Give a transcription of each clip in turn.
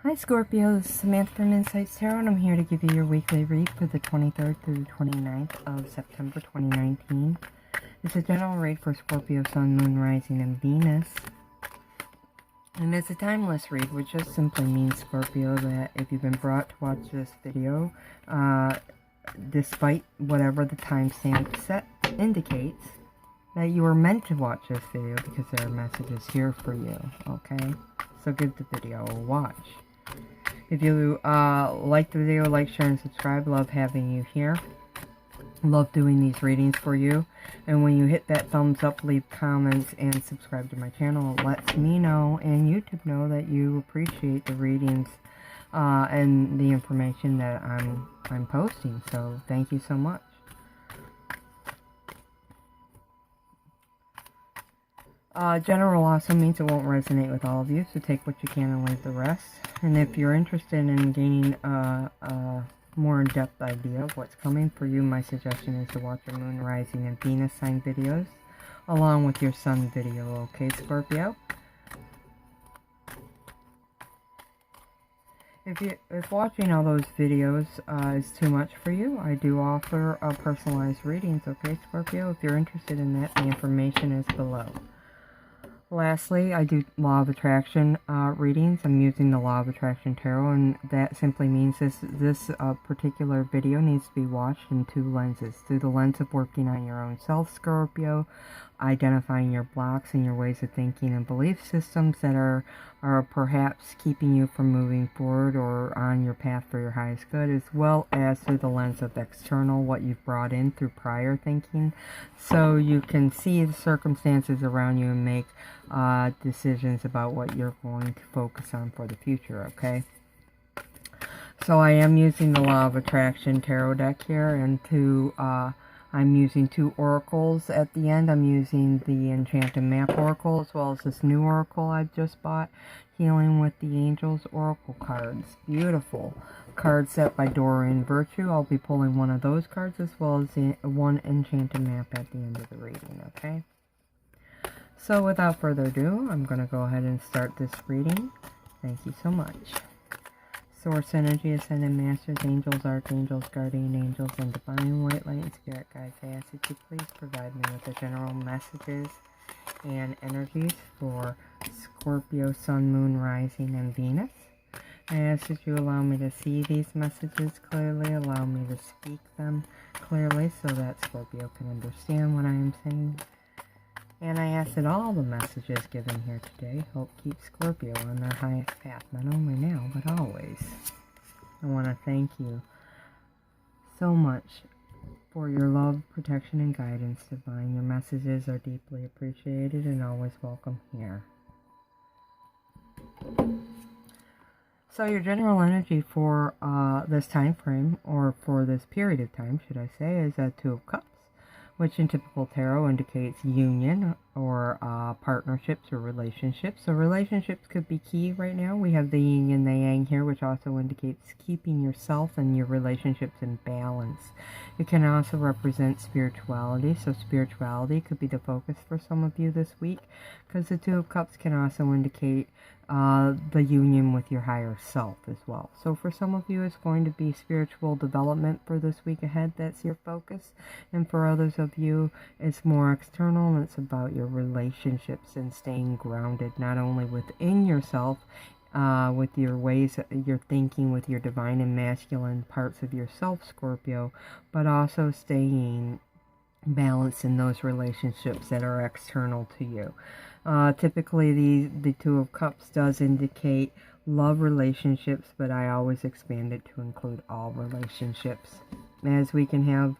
Hi Scorpio, this is Samantha from Insights Tarot, and I'm here to give you your weekly read for the 23rd through the 29th of September 2019. It's a general read for Scorpio, Sun, Moon, Rising, and Venus. And it's a timeless read, which just simply means, Scorpio, that if you've been brought to watch this video, despite whatever the timestamp set indicates, that you were meant to watch this video because there are messages here for you, okay? So give the video a watch. If you like the video, like, share, and subscribe. Love having you here. Love doing these readings for you. And when you hit that thumbs up, leave comments, and subscribe to my channel, it lets me know and YouTube know that you appreciate the readings and the information that I'm posting. So thank you so much. General also means it won't resonate with all of you, so take what you can and leave the rest. And if you're interested in gaining a more in-depth idea of what's coming for you, my suggestion is to watch your Moon, Rising, and Venus sign videos, along with your Sun video, okay, Scorpio? If watching all those videos is too much for you, I do offer personalized readings, okay, Scorpio? If you're interested in that, the information is below. Lastly, I do Law of Attraction readings. I'm using the Law of Attraction Tarot, and that simply means this particular video needs to be watched in two lenses. Through the lens of working on your own self, Scorpio, identifying your blocks and your ways of thinking and belief systems that are perhaps keeping you from moving forward or on your path for your highest good, as well as through the lens of external, what you've brought in through prior thinking, so you can see the circumstances around you and make decisions about what you're going to focus on for the future, okay? So I am using the Law of Attraction Tarot deck here, and I'm using two oracles at the end. I'm using the Enchanted Map Oracle, as well as this new oracle I've just bought, Healing with the Angels Oracle cards. Beautiful card set by Doreen Virtue. I'll be pulling one of those cards, as well as one Enchanted Map at the end of the reading, okay? So without further ado, I'm going to go ahead and start this reading. Thank you so much. Source energy, ascended masters, angels, archangels, guardian angels, and divine white light and spirit guides, I ask that you please provide me with the general messages and energies for Scorpio, Sun, Moon, Rising, and Venus. I ask that you allow me to see these messages clearly, allow me to speak them clearly so that Scorpio can understand what I am saying. And I ask that all the messages given here today help keep Scorpio on their highest path, not only now, but always. I want to thank you so much for your love, protection, and guidance, Divine. Your messages are deeply appreciated and always welcome here. So your general energy for this time frame, or for this period of time, should I say, is a Two of Cups, which in typical tarot indicates union or partnerships or relationships. So relationships could be key right now. We have the yin and the yang here, which also indicates keeping yourself and your relationships in balance. It can also represent spirituality. So spirituality could be the focus for some of you this week, because the Two of Cups can also indicate the union with your higher self as well. So for some of you, it's going to be spiritual development for this week ahead. That's your focus. And for others of you, it's more external, and it's about your relationships and staying grounded, not only within yourself, with your ways, your thinking, with your divine and masculine parts of yourself, Scorpio, but also staying balanced in those relationships that are external to you. Typically, the Two of Cups does indicate love relationships, but I always expand it to include all relationships, as we can have,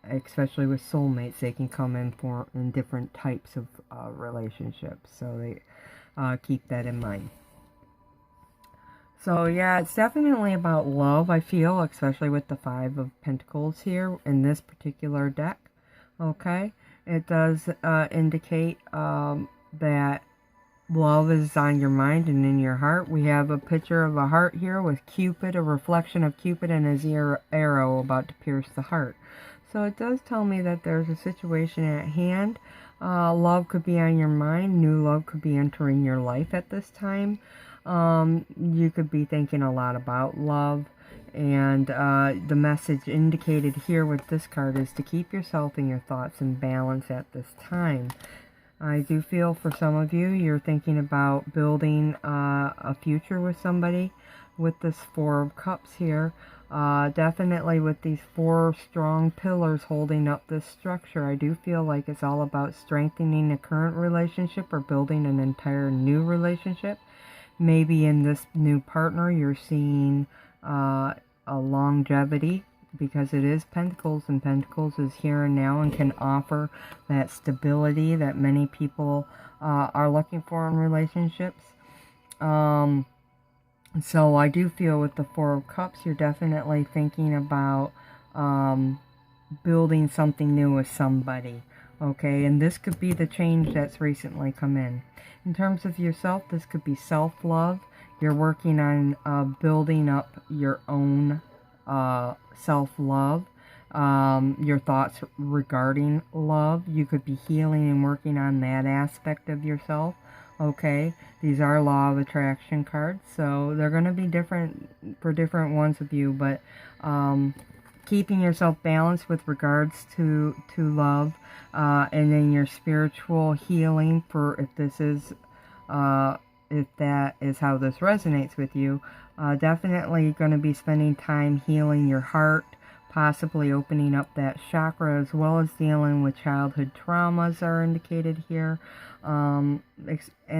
especially with soulmates, they can come in different types of relationships, so they keep that in mind. So yeah, it's definitely about love, I feel, especially with the Five of Pentacles here in this particular deck, okay? It does indicate that love is on your mind and in your heart. We have a picture of a heart here with Cupid, a reflection of Cupid and his arrow about to pierce the heart. So it does tell me that there's a situation at hand. Love could be on your mind. New love could be entering your life at this time. You could be thinking a lot about love. And the message indicated here with this card is to keep yourself and your thoughts in balance at this time. I do feel for some of you, you're thinking about building a future with somebody with this Four of Cups here. Definitely with these 4 strong pillars holding up this structure, I do feel like it's all about strengthening a current relationship or building an entire new relationship. Maybe in this new partner, you're seeing a longevity, because it is Pentacles, and Pentacles is here and now and can offer that stability that many people are looking for in relationships. So I do feel with the Four of Cups, you're definitely thinking about building something new with somebody. Okay, and this could be the change that's recently come in. In terms of yourself, this could be self-love. You're working on building up your own self-love, your thoughts regarding love. You could be healing and working on that aspect of yourself. Okay, these are law of attraction cards, so they're going to be different for different ones of you, but keeping yourself balanced with regards to love, and then your spiritual healing, for if this is if that is how this resonates with you. Definitely going to be spending time healing your heart, possibly opening up that chakra, as well as dealing with childhood traumas are indicated here. And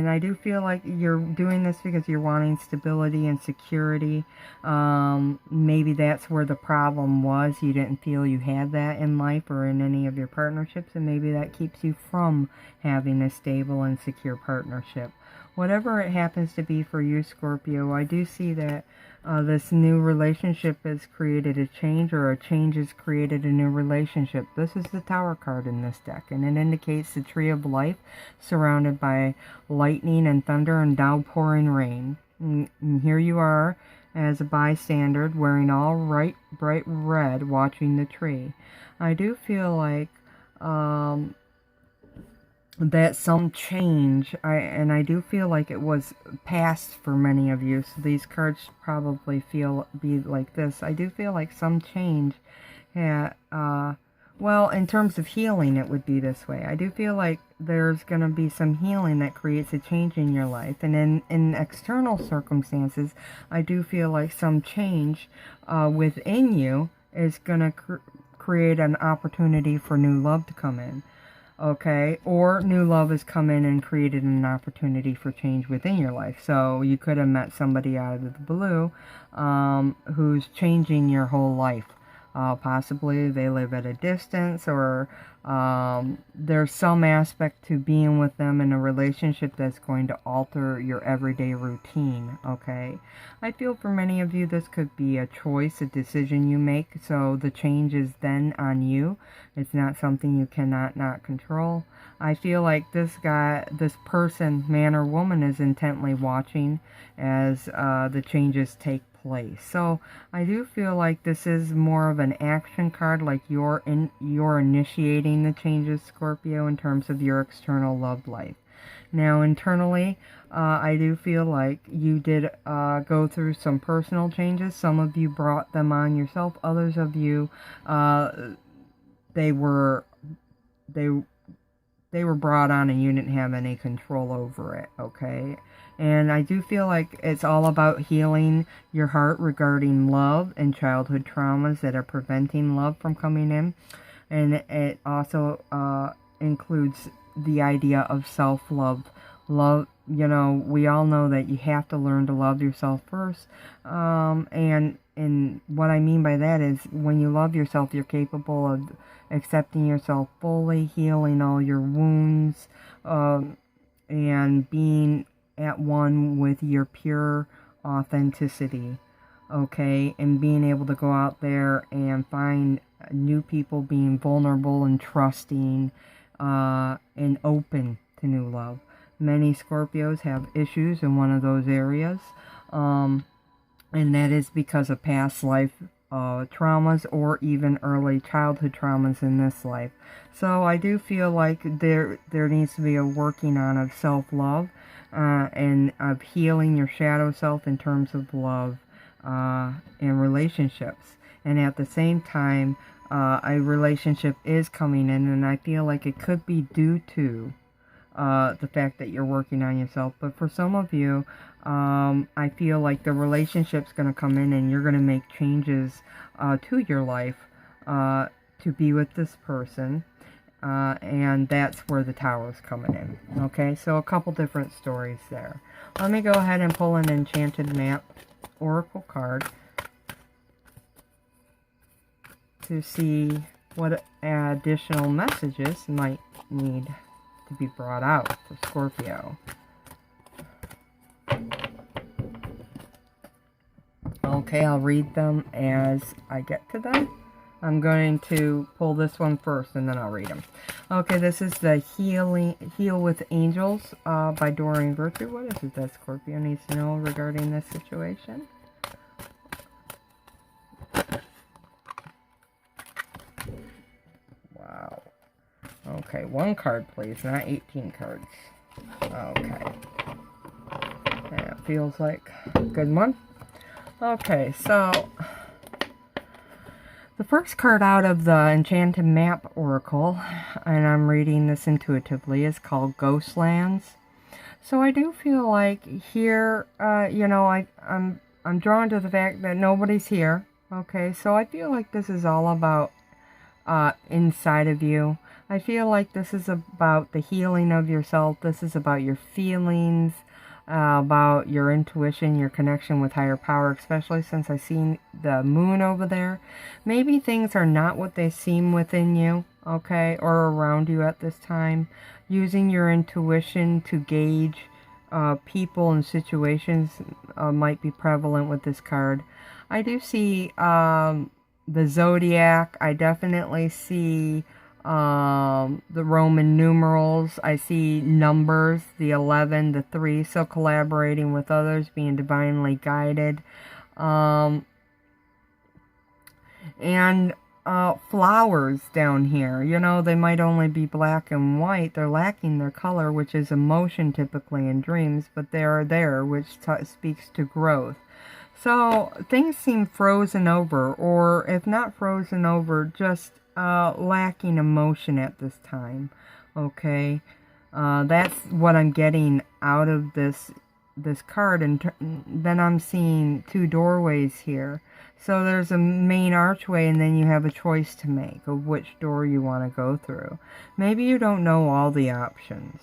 I do feel like you're doing this because you're wanting stability and security. Maybe that's where the problem was. You didn't feel you had that in life or in any of your partnerships, and maybe that keeps you from having a stable and secure partnership. Whatever it happens to be for you, Scorpio, I do see that this new relationship has created a change, or a change has created a new relationship. This is the Tower card in this deck, and it indicates the Tree of Life surrounded by lightning and thunder and downpouring rain. And here you are as a bystander wearing all bright red, watching the tree. I do feel like that some change, and I do feel like it was past for many of you, so these cards probably be like this. I do feel like some change well, in terms of healing, it would be this way. I do feel like there's going to be some healing that creates a change in your life, and in external circumstances, I do feel like some change within you is going to create an opportunity for new love to come in. Okay, or new love has come in and created an opportunity for change within your life. So you could have met somebody out of the blue who's changing your whole life. Possibly they live at a distance, or there's some aspect to being with them in a relationship that's going to alter your everyday routine. Okay, I feel for many of you this could be a choice, a decision you make, so the change is then on you. It's not something you cannot not control. I feel like this person, man or woman, is intently watching as the changes take place. So I do feel like this is more of an action card, like you're initiating the changes, Scorpio, in terms of your external love life. Now internally, I do feel like you did go through some personal changes. Some of you brought them on yourself. Others of you, they were brought on and you didn't have any control over it. Okay. And I do feel like it's all about healing your heart regarding love and childhood traumas that are preventing love from coming in. And it also includes the idea of self-love. Love, you know, we all know that you have to learn to love yourself first. And what I mean by that is, when you love yourself, you're capable of accepting yourself fully, healing all your wounds, and being at one with your pure authenticity, okay, and being able to go out there and find new people, being vulnerable and trusting, and open to new love. Many Scorpios have issues in one of those areas, and that is because of past life traumas, or even early childhood traumas in this life. So I do feel like there needs to be a working on of self-love, and of healing your shadow self in terms of love and relationships. And at the same time, a relationship is coming in, and I feel like it could be due to the fact that you're working on yourself. But for some of you, I feel like the relationship's going to come in and you're going to make changes to your life to be with this person. And that's where the Tower's coming in. Okay, so a couple different stories there. Let me go ahead and pull an Enchanted Map Oracle card to see what additional messages might need to be brought out for Scorpio. Okay, I'll read them as I get to them. I'm going to pull this one first and then I'll read them. Okay, this is the Heal with Angels by Doreen. What is it that Scorpio needs to know regarding this situation? Wow. Okay, one card please, not 18 cards. Okay. That feels like a good one. Okay, so the first card out of the Enchanted Map Oracle, and I'm reading this intuitively, is called Ghostlands. So I do feel like here, you know, I'm drawn to the fact that nobody's here. Okay, so I feel like this is all about inside of you. I feel like this is about the healing of yourself. This is about your feelings, about your intuition, your connection with higher power, especially since I see the moon over there. Maybe things are not what they seem within you, okay, or around you at this time. Using your intuition to gauge people and situations might be prevalent with this card. I do see the Zodiac. I definitely see the Roman numerals. I see numbers, the 11, the 3, so collaborating with others, being divinely guided. And flowers down here. You know, they might only be black and white. They're lacking their color, which is emotion typically in dreams, but they are there, which speaks to growth. So things seem frozen over, or if not frozen over, just lacking emotion at this time. Okay, that's what I'm getting out of this card. And then I'm seeing two doorways here. So there's a main archway, and then you have a choice to make of which door you want to go through. Maybe you don't know all the options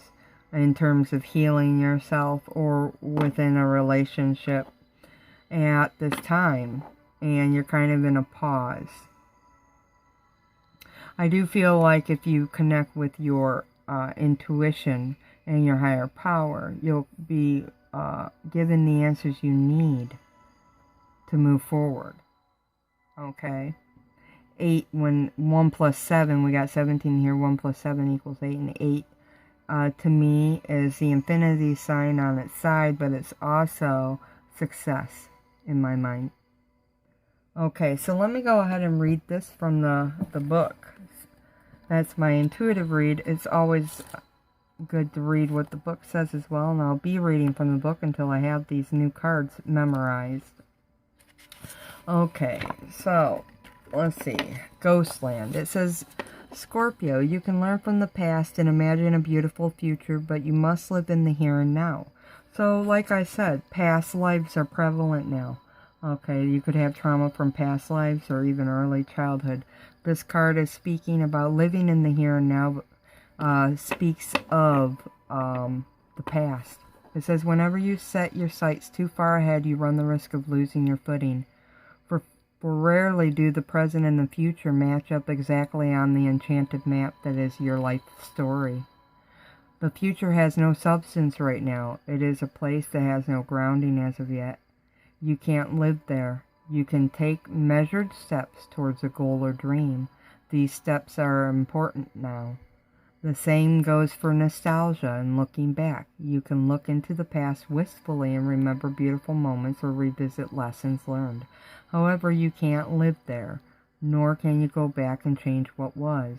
in terms of healing yourself or within a relationship at this time, and you're kind of in a pause. I do feel like if you connect with your intuition and your higher power, you'll be given the answers you need to move forward. Okay. 8, when 1 plus 7, we got 17 here, 1 plus 7 equals 8, and 8 to me is the infinity sign on its side, but it's also success in my mind. Okay, so let me go ahead and read this from the book. That's my intuitive read. It's always good to read what the book says as well, and I'll be reading from the book until I have these new cards memorized. Okay, so let's see. Ghostland. It says, Scorpio, you can learn from the past and imagine a beautiful future, but you must live in the here and now. So, like I said, past lives are prevalent now. Okay, you could have trauma from past lives or even early childhood. This card is speaking about living in the here and now, speaks of the past. It says, whenever you set your sights too far ahead, you run the risk of losing your footing. For rarely do the present and the future match up exactly on the enchanted map that is your life story. The future has no substance right now. It is a place that has no grounding as of yet. You can't live there. You can take measured steps towards a goal or dream. These steps are important now. The same goes for nostalgia and looking back. You can look into the past wistfully and remember beautiful moments or revisit lessons learned. However, you can't live there, nor can you go back and change what was.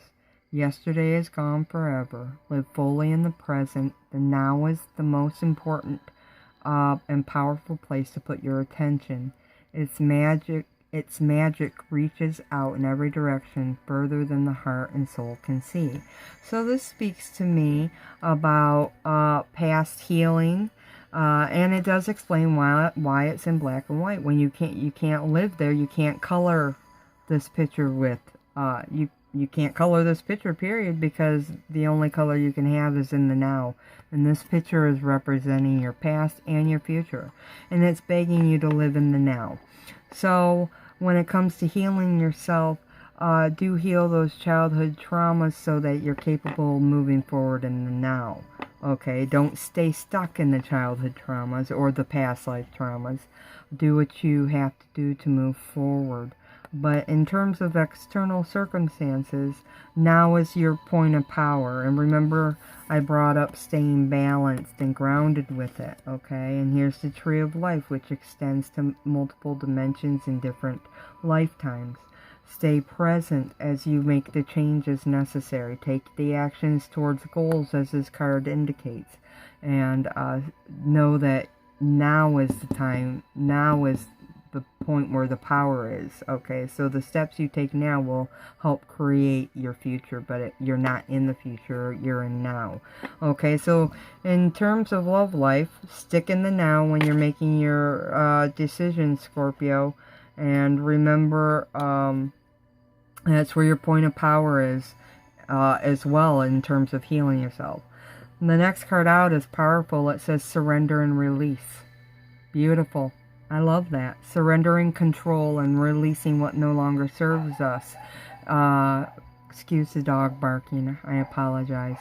Yesterday is gone forever. Live fully in the present. The now is the most important and powerful place to put your attention. Its magic reaches out in every direction, further than the heart and soul can see. So this speaks to me about past healing, and it does explain why it's in black and white. When you can't live there, you can't color this picture with you can't color this picture, period, because the only color you can have is in the now. And this picture is representing your past and your future. And it's begging you to live in the now. So when it comes to healing yourself, do heal those childhood traumas so that you're capable of moving forward in the now. Okay, don't stay stuck in the childhood traumas or the past life traumas. Do what you have to do to move forward. But in terms of external circumstances, now is your point of power. And remember, I brought up staying balanced and grounded with it, okay? And here's the tree of life, which extends to multiple dimensions in different lifetimes. Stay present as you make the changes necessary. Take the actions towards goals, as this card indicates. And know that now is the time. Now is the point where the power is. Okay, so the steps you take now will help create your future, but you're not in the future, you're in now. Okay, so in terms of love life, stick in the now when you're making your decisions, Scorpio, and remember that's where your point of power is as well in terms of healing yourself. And the next card out is powerful. It says surrender and release. Beautiful. I love that. Surrendering control and releasing what no longer serves us. Excuse the dog barking. I apologize.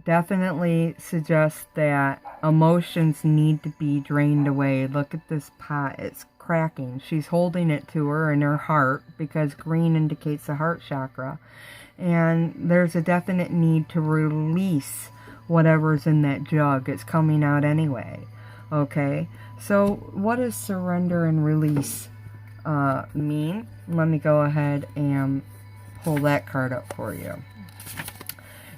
Definitely suggests that emotions need to be drained away. Look at this pot. It's cracking. She's holding it to her in her heart because green indicates the heart chakra. And there's a definite need to release whatever's in that jug. It's coming out anyway. Okay, so what does surrender and release mean? Let me go ahead and pull that card up for you.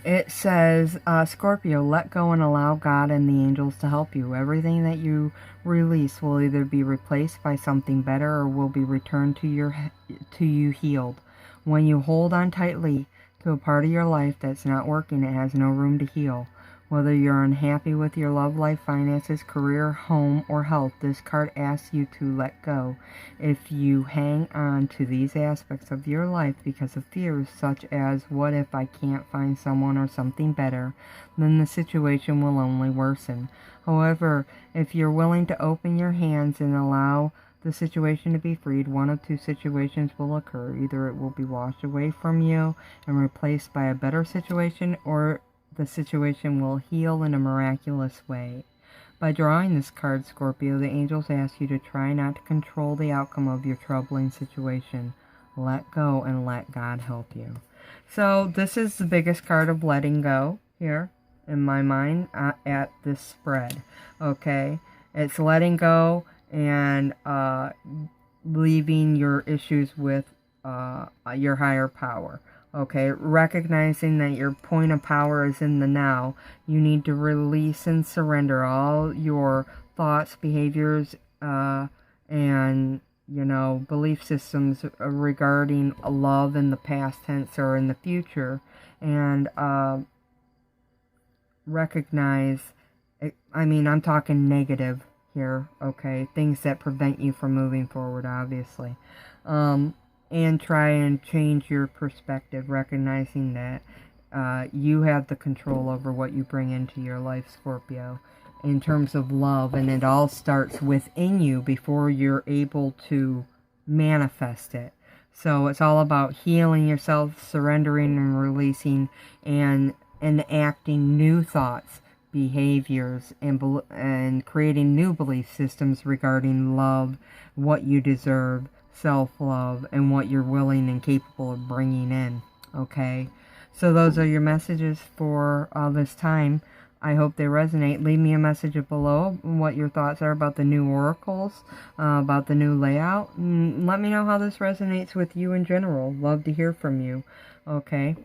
It says, Scorpio, let go and allow God and the angels to help you. Everything that you release will either be replaced by something better or will be returned to you healed. When you hold on tightly to a part of your life that's not working, it has no room to heal. Whether you're unhappy with your love life, finances, career, home, or health, this card asks you to let go. If you hang on to these aspects of your life because of fears such as, what if I can't find someone or something better, then the situation will only worsen. However, if you're willing to open your hands and allow the situation to be freed, one of two situations will occur. Either it will be washed away from you and replaced by a better situation, or the situation will heal in a miraculous way. By drawing this card, Scorpio, the angels ask you to try not to control the outcome of your troubling situation. Let go and let God help you. So this is the biggest card of letting go here in my mind at this spread. Okay, it's letting go and leaving your issues with your higher power. Okay, recognizing that your point of power is in the now, you need to release and surrender all your thoughts, behaviors, and, belief systems regarding love in the past tense or in the future, and recognize, I'm talking negative here, okay, things that prevent you from moving forward, obviously. And try and change your perspective, recognizing that you have the control over what you bring into your life, Scorpio, in terms of love. And it all starts within you before you're able to manifest it. So it's all about healing yourself, surrendering and releasing, and enacting new thoughts, behaviors, and creating new belief systems regarding love, what you deserve, self-love, and what you're willing and capable of bringing in. Okay, so those are your messages for this time. I hope they resonate. Leave me a message below what your thoughts are about the new oracles, about the new layout. And let me know how this resonates with you in general. Love to hear from you. Okay?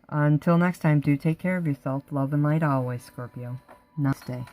Until next time, do take care of yourself. Love and light always, Scorpio. Namaste.